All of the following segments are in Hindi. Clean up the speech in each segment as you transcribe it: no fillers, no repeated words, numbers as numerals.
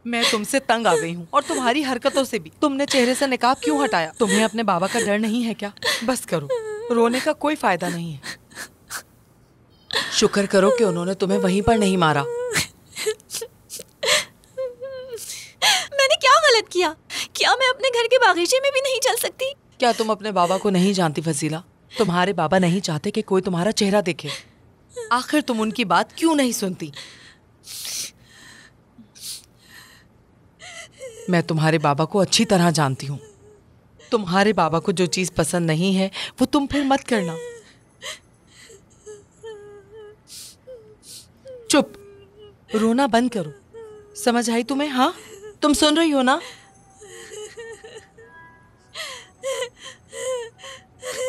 मैं तुमसे तंग आ गई हूँ और तुम्हारी हरकतों से भी। तुमने चेहरे से निकाब क्यों हटाया? तुम्हें अपने बाबा का डर नहीं है क्या? बस करो, रोने का कोई फायदा नहीं है। शुक्र करो कि उन्होंने तुम्हें वहीं पर नहीं मारा। मैंने क्या गलत किया? क्या मैं अपने घर के बागीचे में भी नहीं चल सकती? क्या तुम अपने बाबा को नहीं जानती फजीला? तुम्हारे बाबा नहीं चाहते कि कोई तुम्हारा चेहरा देखे। आखिर तुम उनकी बात क्यों नहीं सुनती? मैं तुम्हारे बाबा को अच्छी तरह जानती हूँ। तुम्हारे बाबा को जो चीज पसंद नहीं है वो तुम फिर मत करना। चुप, रोना बंद करो। समझ आई तुम्हें? हाँ, तुम सुन रही हो ना?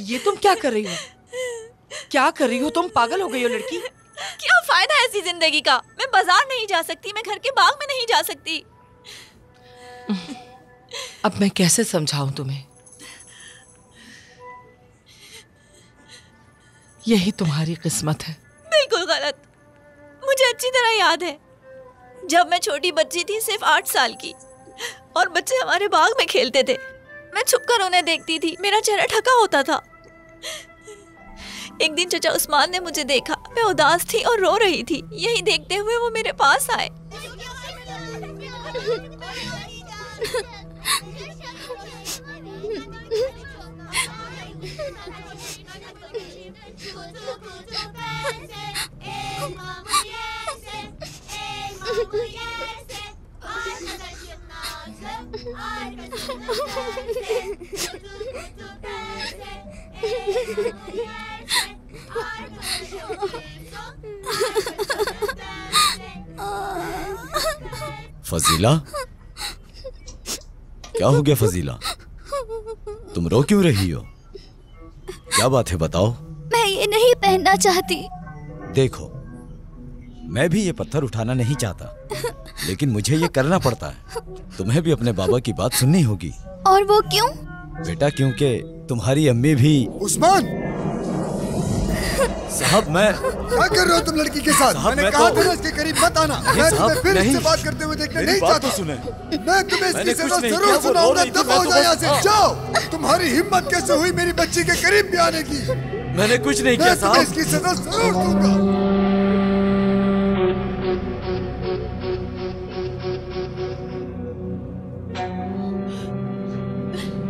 ये तुम क्या कर रही हो? क्या कर रही हो तुम? पागल हो गई हो लड़की? क्या फायदा है ऐसी जिंदगी का? मैं बाजार नहीं जा सकती, मैं घर के बाग में नहीं जा सकती। अब मैं कैसे समझाऊं तुम्हें? यही तुम्हारी किस्मत है। बिल्कुल गलत। मुझे अच्छी तरह याद है जब मैं छोटी बच्ची थी, सिर्फ 8 साल की, और बच्चे हमारे बाग में खेलते थे। मैं छुपकर उन्हें देखती थी, मेरा चेहरा ढका होता था। एक दिन चचा उस्मान ने मुझे देखा, मैं उदास थी और रो रही थी। यही देखते हुए वो मेरे पास आए। फजीला, क्या हो गया फजीला? तुम रो क्यों रही हो? क्या बात है, बताओ। मैं ये नहीं पहनना चाहती। देखो, मैं भी ये पत्थर उठाना नहीं चाहता, लेकिन मुझे ये करना पड़ता है। तुम्हें भी अपने बाबा की बात सुननी होगी। और वो क्यों? बेटा, क्योंकि तुम्हारी अम्मी भी। उस्मान! साहब, मैं क्या कर रहे हो तुम लड़की के साथ? मैंने कहा था ना इसके करीब मत आना। मैं तुम्हें फिर इससे बात करते हुए देखना नहीं चाहता। सुने, मैं तुम्हें इसकी सजा जरूर सुनाऊंगा। दफा हो जाओ यहाँ से, जाओ। तुम्हारी हिम्मत कैसे हुई मेरी बच्ची के करीब भी आने की? मैंने कुछ नहीं किया साहब। मैं इसकी सजा जरूर दूंगा।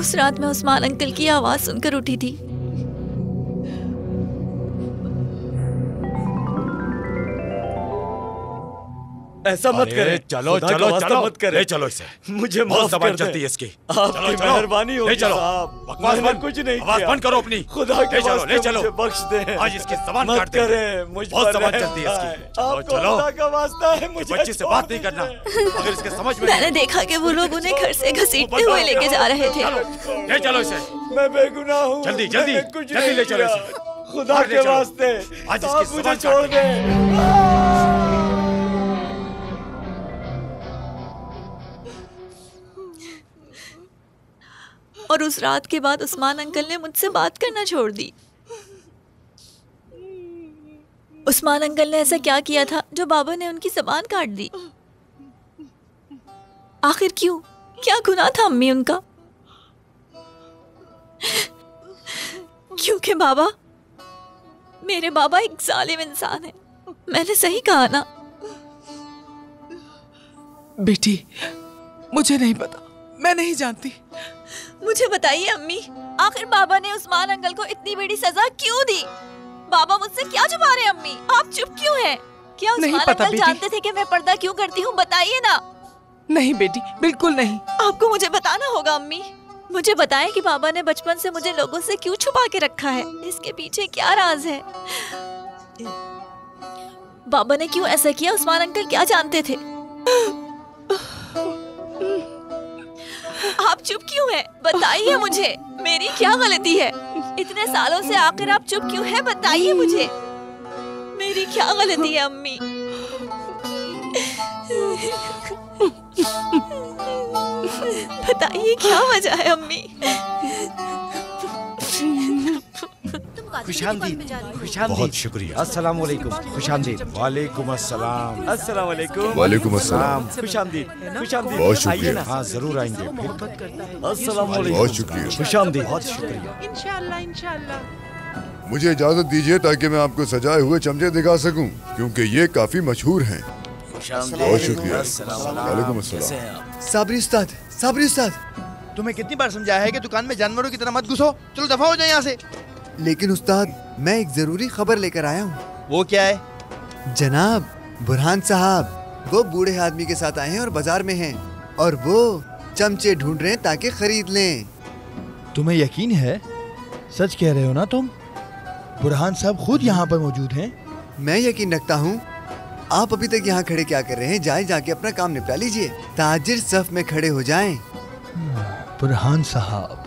उस रात मैं उस्मान अंकल की आवाज सुनकर उठी थी। ऐसा मत करे। चलो चलो चलो मत करे। ले चलो इसे। मुझे बहुत जबान चलती है इसकी। आपकी मेहरबानी होगी साहब। बकवास बंद, कुछ नहीं आवाज किया। बंद करो अपनी। खुदा के वास्ते ले चलो मुझे बख्श दे। आज इसकी जबान मत काट दे। करे, मुझ बहुत पर जबान रहम चलती है इसकी। आए। चलो आपको चलो, खुदा का वास्ता है, मुझे बच्ची से बात नहीं करना अगर इसके समझ में। मैंने देखा कि वो लोग उन्हें घर से घसीटते हुए लेके जा रहे थे। ले चलो इसे। मैं बेगुनाह हूँ। जल्दी जल्दी मैंने कुछ जल्दी नहीं ले चलो किया। इसे। खुदा के वास्ते आज साहब, इसकी मुझे जबान छोड़ काट दे। और उस रात के बाद उस्मान अंकल ने मुझसे बात करना छोड़ दी। उस्मान अंकल ने ऐसा क्या किया था जो बाबा ने उनकी ज़बान काट दी? आखिर क्यों? क्या गुनाह था अम्मी उनका? क्योंकि बाबा, मेरे बाबा एक जालिम इंसान है। मैंने सही कहा ना? बेटी, मुझे नहीं पता, मैं नहीं जानती। मुझे बताइए अम्मी, आखिर बाबा ने उस्मान अंकल को इतनी बड़ी सजा क्यों दी? बाबा मुझसे क्या छुपा रहे हैं अम्मी? आप चुप क्यों हैं? क्या उस्मान अंकल जानते थे कि मैं पर्दा क्यों करती हूँ? बताइए ना। नहीं बेटी, बिल्कुल नहीं। आपको मुझे बताना होगा अम्मी। मुझे बताएं कि बाबा ने बचपन से मुझे लोगों से क्यों छुपा के रखा है? इसके पीछे क्या राज है? बाबा ने क्यों ऐसा किया? उस्मान अंकल क्या जानते थे? आप चुप क्यों हैं? बताइए मुझे, मेरी क्या गलती है? इतने सालों से आखिर आप चुप क्यों हैं? बताइए मुझे, मेरी क्या गलती है अम्मी? बताइए क्या वजह है अम्मी? तुम खुशामदीद, खुशामदीद। बहुत शुक्रिया। अस्सलाम वालेकुम, खुशामदीद। वालेकुम अस्सलाम। अस्सलाम वालेकुम। वालेकुम अस्सलाम। खुशामदीद, खुशामदीद। बहुत शुक्रिया। आइए ना। हाँ जरूर आएंगे। अस्सलाम वालेकुम। बहुत शुक्रिया। खुशामदीद। बहुत शुक्रिया। इंशाल्लाह इंशाल्लाह। मुझे इजाजत दीजिए ताकि मैं आपको सजाए हुए चमचे दिखा सकूं, क्योंकि ये काफी मशहूर हैं। बहुत शुक्रिया। वालेकुम अस्सलाम। साबरी उस्ताद, साबरी उस्ताद, तुम्हें कितनी बार समझाया है कि दुकान में जानवरों की तरह मत घुसो। चलो दफा हो जाए यहाँ से। लेकिन उस्ताद मैं एक जरूरी खबर लेकर आया हूँ। वो क्या है? जनाब बुरहान साहब वो बूढ़े आदमी के साथ आए हैं और बाजार में हैं और वो चमचे ढूंढ रहे हैं ताकि खरीद लें। तुम्हें यकीन है? सच कह रहे हो ना तुम? बुरहान साहब खुद यहाँ पर मौजूद हैं। मैं यकीन रखता हूँ। आप अभी तक यहाँ खड़े क्या कर रहे हैं? जाके अपना काम निपटा लीजिए। ताजिर सफ में खड़े हो जाएं। बुरहान साहब,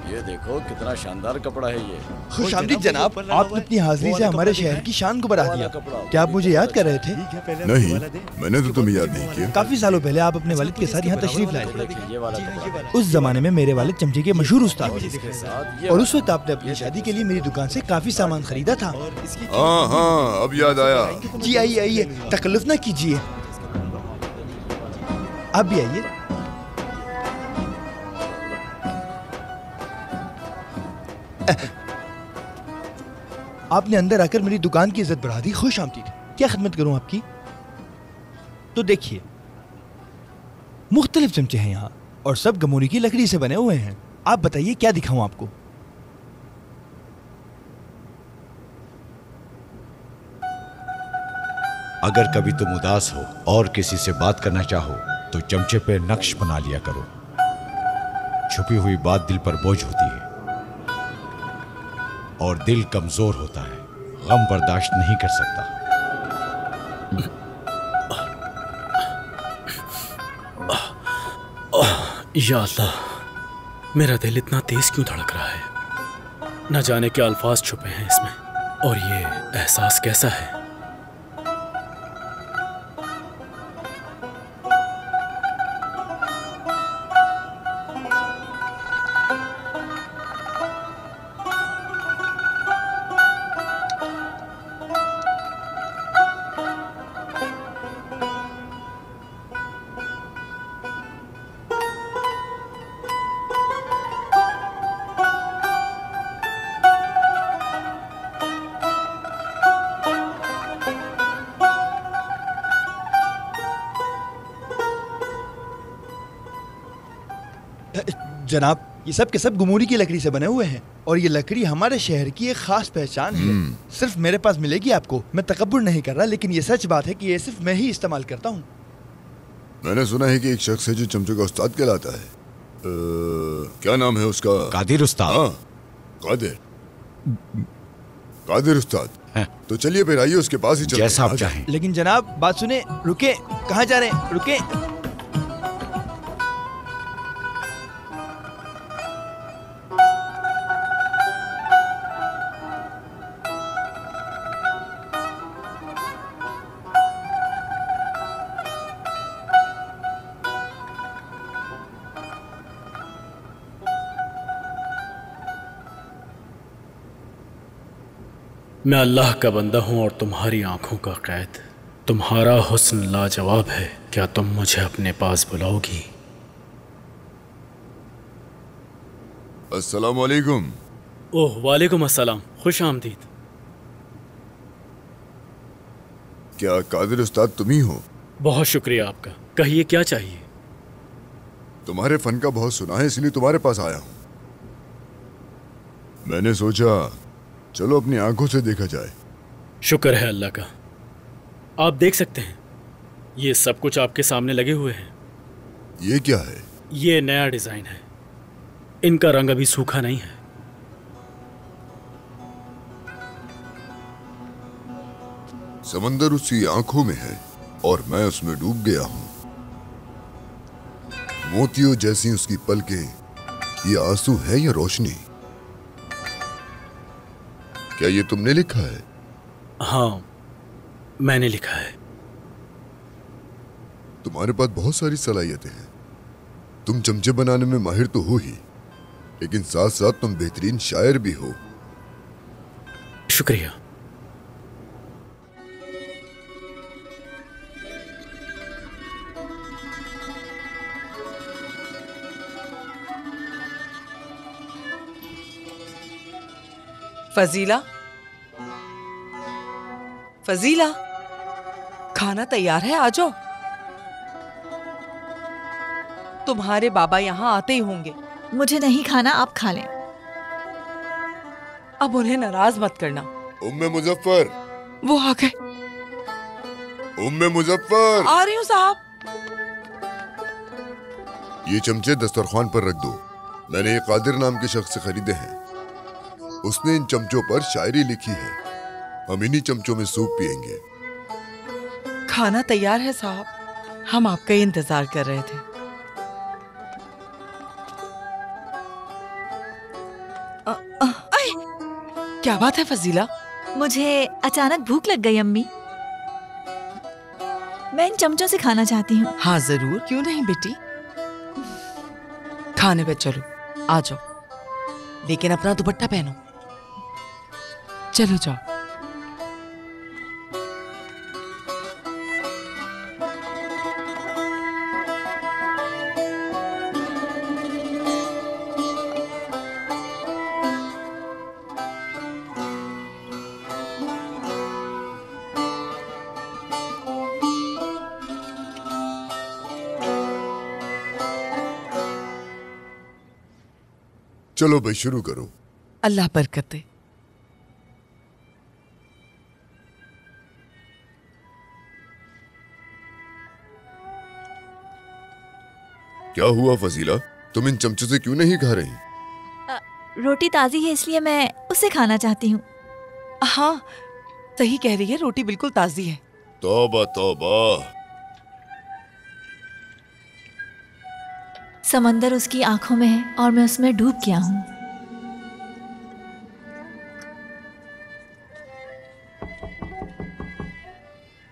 ये देखो कितना शानदार कपड़ा है ये। खुशामदीद जनाब, आपने अपनी हाजिरी से हमारे शहर की शान को बढ़ा दिया। क्या आप मुझे याद कर रहे थे? नहीं, मैंने तो तुम्हें याद नहीं किया। काफी सालों पहले आप अपने वालिद के साथ यहाँ तशरीफ लाए थे। उस जमाने में मेरे वालिद चमचे के मशहूर उस्ताद थे और उस वक्त आपने अपनी शादी के लिए मेरी दुकान से काफी सामान खरीदा था। हाँ हाँ, अब याद आया। जी आइए आइए, तकल्लुफ न कीजिए। आप भी आइए। आपने अंदर आकर मेरी दुकान की इज्जत बढ़ा दी। खुश आमदीद। क्या खिदमत करूं आपकी? तो देखिए, मुख्तलिफ चमचे हैं यहाँ और सब गमूरी की लकड़ी से बने हुए हैं। आप बताइए क्या दिखाऊं आपको? अगर कभी तुम उदास हो और किसी से बात करना चाहो तो चमचे पे नक्श बना लिया करो। छुपी हुई बात दिल पर बोझ होती है और दिल कमजोर होता है, गम बर्दाश्त नहीं कर सकता। या अल्लाह, मेरा दिल इतना तेज क्यों धड़क रहा है? न जाने क्या अल्फाज छुपे हैं इसमें, और ये एहसास कैसा है? जनाब, ये सब के सब गमूरी की लकड़ी से बने हुए हैं और ये लकड़ी हमारे शहर की एक खास पहचान है। सिर्फ मेरे पास मिलेगी आपको। मैं तकब्बुर नहीं कर रहा, लेकिन ये सच बात है कि ये सिर्फ मैं ही इस्तेमाल करता हूँ। मैंने सुना है कि एक शख्स है जो चमचे का उस्ताद कहलाता है। क्या नाम है उसका? कादिर उस्ताद। हाँ, कादिर उस्ताद। तो चलिए फिर आइए उसके पास ही चलते हैं। जैसा आप चाहें। लेकिन जनाब बात सुने। रुके, कहाँ जा रहे हैं? रुके। मैं अल्लाह का बंदा हूँ और तुम्हारी आंखों का कैद। तुम्हारा हुस्न लाजवाब है, क्या तुम मुझे अपने पास बुलाओगी? अस्सलाम वालेकुम। ओह वालेकुम अस्सलाम, खुश आमदीद। क्या कादिर उस्ताद तुम ही हो? बहुत शुक्रिया आपका। कहिए क्या चाहिए? तुम्हारे फन का बहुत सुना है, इसलिए तुम्हारे पास आया हूँ। मैंने सोचा चलो अपनी आंखों से देखा जाए। शुक्र है अल्लाह का। आप देख सकते हैं, ये सब कुछ आपके सामने लगे हुए हैं। ये क्या है? ये नया डिजाइन है। इनका रंग अभी सूखा नहीं है। समंदर उसकी आंखों में है और मैं उसमें डूब गया हूं। मोतियों जैसी उसकी पलकें, ये आंसू है या रोशनी? क्या ये तुमने लिखा है? हाँ, मैंने लिखा है। तुम्हारे पास बहुत सारी सलाहियतें हैं। तुम चमचे बनाने में माहिर तो हो ही, लेकिन साथ साथ तुम बेहतरीन शायर भी हो। शुक्रिया। फजीला, फजीला, खाना तैयार है, आ जाओ। तुम्हारे बाबा यहाँ आते ही होंगे। मुझे नहीं खाना, आप खा लें। अब उन्हें नाराज मत करना। उम्मे मुजफ्फर, वो आ गए। उम्मे मुजफ्फर, आ रही हूँ साहब। ये चमचे दस्तरखान पर रख दो। मैंने ये कादिर नाम के शख्स से खरीदे हैं। उसने इन चमचों पर शायरी लिखी है। हम इन्हीं चमचों में सूप पिएंगे। खाना तैयार है साहब, हम आपका ही इंतजार कर रहे थे। क्या बात है फजीला? मुझे अचानक भूख लग गई अम्मी। मैं इन चमचों से खाना चाहती हूँ। हाँ जरूर, क्यों नहीं बेटी। खाने पे चलो, आ जाओ, लेकिन अपना दुपट्टा पहनो। चलो जाओ। चलो भाई, शुरू करो। अल्लाह बरकत दे। क्या हुआ फजीला, तुम इन चमचों से क्यों नहीं खा रही? रोटी ताजी है इसलिए मैं उसे खाना चाहती हूँ। हाँ सही कह रही है, रोटी बिल्कुल ताजी है। तौबा तौबा। समंदर उसकी आंखों में है और मैं उसमें डूब गया हूँ।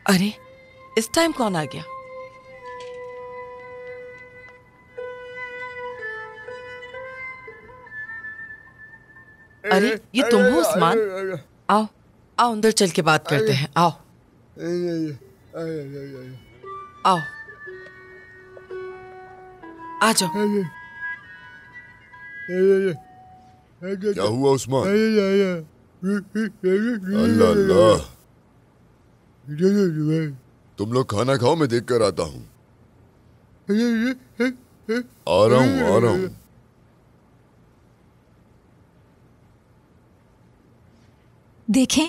अरे इस टाइम कौन आ गया? अरे ये तुम हो उस्मान? आओ आओ, अंदर चल के बात करते हैं। आओ आओ, आ जाओ। क्या हुआ उस्मान? अल्लाह अल्लाह। तुम लोग खाना खाओ, मैं देख कर आता हूँ। आ रहा हूँ आ रहा हूँ। देखें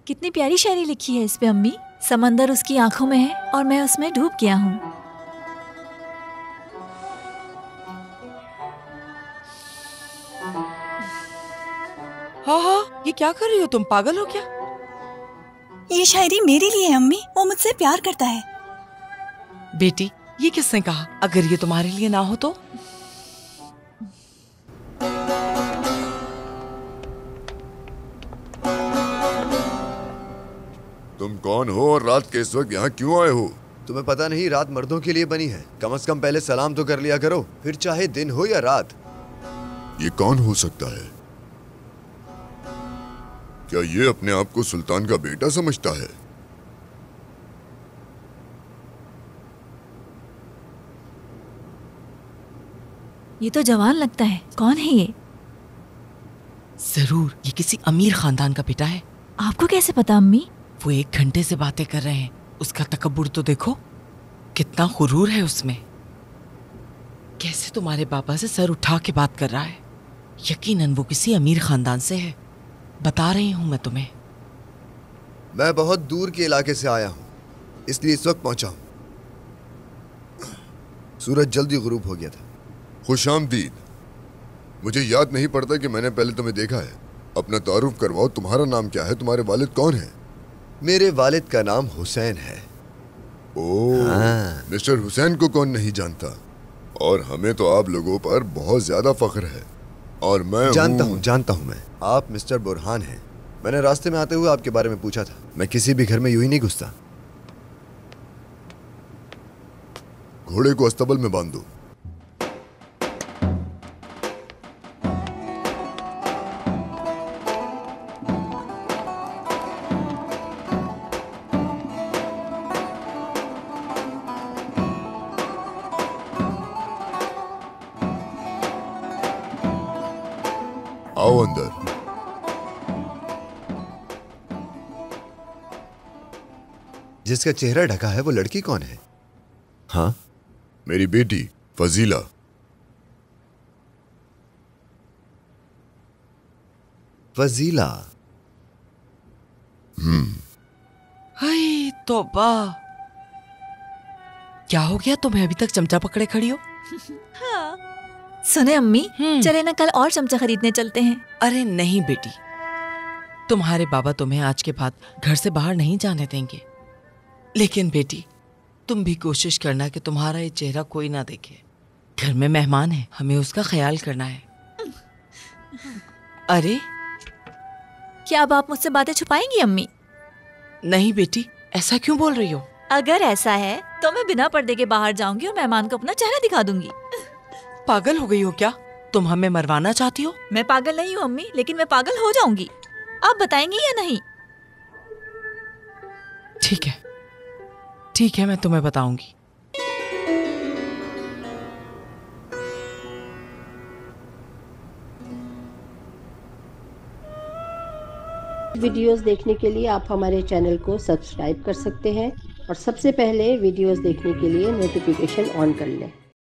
कितनी प्यारी शायरी लिखी है इस पे अम्मी। समंदर उसकी आंखों में है और मैं उसमें डूब गया हूँ। हाँ हाँ, ये क्या कर रही हो तुम? पागल हो क्या? ये शायरी मेरे लिए है अम्मी, वो मुझसे प्यार करता है। बेटी ये किसने कहा? अगर ये तुम्हारे लिए ना हो तो? तुम कौन हो और रात के इस वक्त यहाँ क्यों आए हो? तुम्हें पता नहीं रात मर्दों के लिए बनी है? कम से कम पहले सलाम तो कर लिया करो, फिर चाहे दिन हो या रात। ये कौन हो सकता है? क्या ये अपने आप को सुल्तान का बेटा समझता है? ये तो जवान लगता है, कौन है ये? जरूर ये किसी अमीर खानदान का बेटा है। आपको कैसे पता अम्मी? वो 1 घंटे से बातें कर रहे हैं। उसका तकब्बुर तो देखो, कितना गुरूर है उसमें। कैसे तुम्हारे बाबा से सर उठा के बात कर रहा है। यकीनन वो किसी अमीर खानदान से है, बता रही हूं मैं तुम्हें। मैं बहुत दूर के इलाके से आया हूं, इसलिए इस वक्त पहुंचा हूं। सूरज जल्दी गुरूब हो गया था। खुशामदीद। मुझे याद नहीं पड़ता कि मैंने पहले तुम्हें देखा है। अपना तारुफ करवाओ, तुम्हारा नाम क्या है? तुम्हारे वालिद कौन है? मेरे वालिद का नाम हुसैन है। ओह हाँ। मिस्टर हुसैन को कौन नहीं जानता? और हमें तो आप लोगों पर बहुत ज्यादा फख्र है। और मैं जानता हूँ मैं। आप मिस्टर बुरहान हैं। मैंने रास्ते में आते हुए आपके बारे में पूछा था। मैं किसी भी घर में यूं ही नहीं घुसता। घोड़े को अस्तबल में बांध दो। जिसका चेहरा ढका है वो लड़की कौन है? हाँ, मेरी बेटी फजीला। फजीला। हाय तौबा, क्या हो गया तुम्हें? अभी तक चमचा पकड़े खड़ी हो? हाँ। सुने अम्मी, चले ना कल और चमचा खरीदने चलते हैं। अरे नहीं बेटी, तुम्हारे बाबा तुम्हें आज के बाद घर से बाहर नहीं जाने देंगे। लेकिन बेटी, तुम भी कोशिश करना कि तुम्हारा ये चेहरा कोई ना देखे। घर में मेहमान है, हमें उसका ख्याल करना है। अरे क्या अब आप मुझसे बातें छुपाएंगी अम्मी? नहीं बेटी, ऐसा क्यों बोल रही हो? अगर ऐसा है तो मैं बिना पर्दे के बाहर जाऊंगी और मेहमान को अपना चेहरा दिखा दूंगी। पागल हो गई हो क्या? तुम हमें मरवाना चाहती हो? मैं पागल नहीं हूँ अम्मी, लेकिन मैं पागल हो जाऊंगी। आप बताएंगी या नहीं? ठीक है, ठीक है, मैं तुम्हें बताऊंगी। वीडियोस देखने के लिए आप हमारे चैनल को सब्सक्राइब कर सकते हैं और सबसे पहले वीडियोस देखने के लिए नोटिफिकेशन ऑन कर लें।